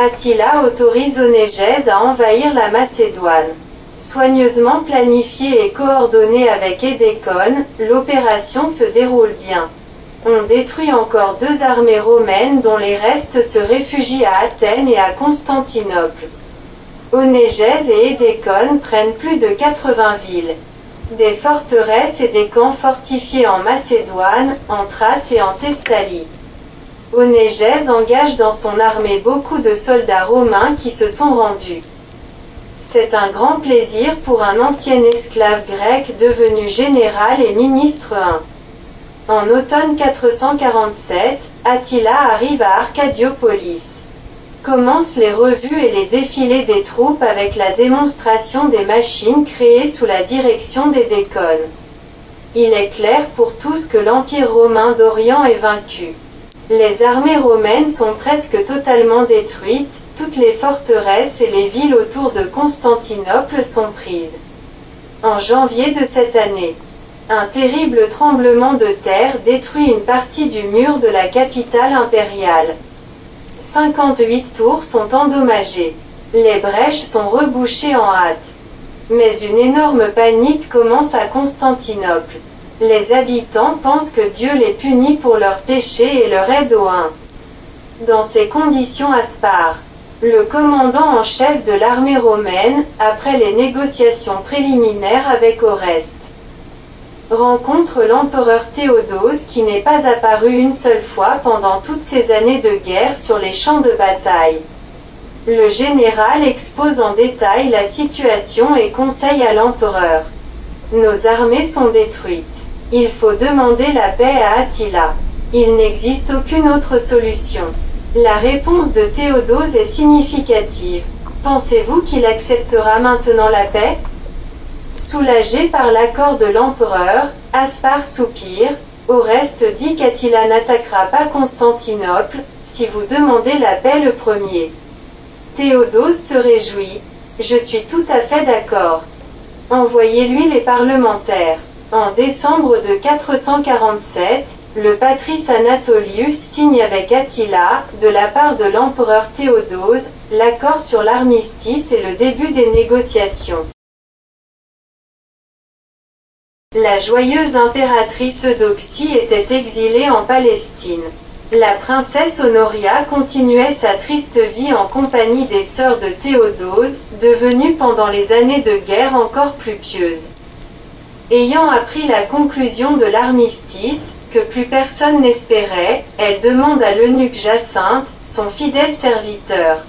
Attila autorise Onégèse à envahir la Macédoine. Soigneusement planifiée et coordonnée avec Édécone, l'opération se déroule bien. On détruit encore 2 armées romaines dont les restes se réfugient à Athènes et à Constantinople. Onégèse et Édécone prennent plus de 80 villes. Des forteresses et des camps fortifiés en Macédoine, en Thrace et en Thessalie. Onégèse engage dans son armée beaucoup de soldats romains qui se sont rendus. C'est un grand plaisir pour un ancien esclave grec devenu général et ministre 1. En automne 447, Attila arrive à Arcadiopolis. Commencent les revues et les défilés des troupes avec la démonstration des machines créées sous la direction d'Édécone. Il est clair pour tous que l'Empire romain d'Orient est vaincu. Les armées romaines sont presque totalement détruites, toutes les forteresses et les villes autour de Constantinople sont prises. En janvier de cette année, un terrible tremblement de terre détruit une partie du mur de la capitale impériale. 58 tours sont endommagées. Les brèches sont rebouchées en hâte. Mais une énorme panique commence à Constantinople. Les habitants pensent que Dieu les punit pour leurs péchés et leur aide au 1. Dans ces conditions, Aspar, le commandant en chef de l'armée romaine, après les négociations préliminaires avec Oreste, rencontre l'empereur Théodose qui n'est pas apparu une seule fois pendant toutes ces années de guerre sur les champs de bataille. Le général expose en détail la situation et conseille à l'empereur. Nos armées sont détruites. Il faut demander la paix à Attila. Il n'existe aucune autre solution. La réponse de Théodose est significative. Pensez-vous qu'il acceptera maintenant la paix? Soulagé par l'accord de l'empereur, Aspar soupire. Oreste dit qu'Attila n'attaquera pas Constantinople, si vous demandez la paix le premier. Théodose se réjouit. Je suis tout à fait d'accord. Envoyez-lui les parlementaires. En décembre de 447, le patrice Anatolius signe avec Attila, de la part de l'empereur Théodose, l'accord sur l'armistice et le début des négociations. La joyeuse impératrice Eudoxie était exilée en Palestine. La princesse Honoria continuait sa triste vie en compagnie des sœurs de Théodose, devenues pendant les années de guerre encore plus pieuses. Ayant appris la conclusion de l'armistice, que plus personne n'espérait, elle demande à l'eunuque Jacinthe, son fidèle serviteur.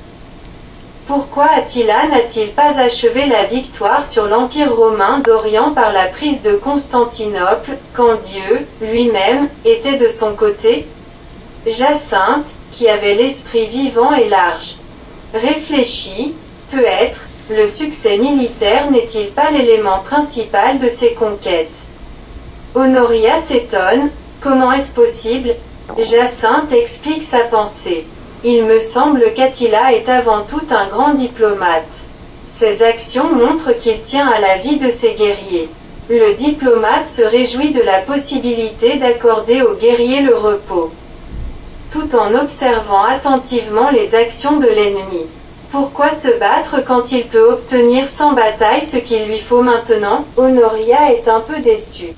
Pourquoi Attila n'a-t-il pas achevé la victoire sur l'Empire romain d'Orient par la prise de Constantinople, quand Dieu, lui-même, était de son côté? Jacinthe, qui avait l'esprit vivant et large, réfléchit, peut-être, le succès militaire n'est-il pas l'élément principal de ses conquêtes? Honoria s'étonne, comment est-ce possible? Jacinthe explique sa pensée. Il me semble qu'Attila est avant tout un grand diplomate. Ses actions montrent qu'il tient à la vie de ses guerriers. Le diplomate se réjouit de la possibilité d'accorder aux guerriers le repos, tout en observant attentivement les actions de l'ennemi. Pourquoi se battre quand il peut obtenir sans bataille ce qu'il lui faut maintenant? Honoria est un peu déçue.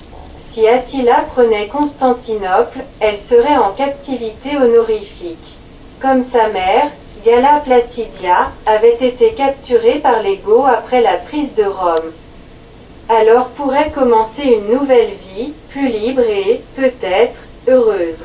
Si Attila prenait Constantinople, elle serait en captivité honorifique. Comme sa mère, Galla Placidia, avait été capturée par les Goths après la prise de Rome. Alors pourrait commencer une nouvelle vie, plus libre et, peut-être, heureuse.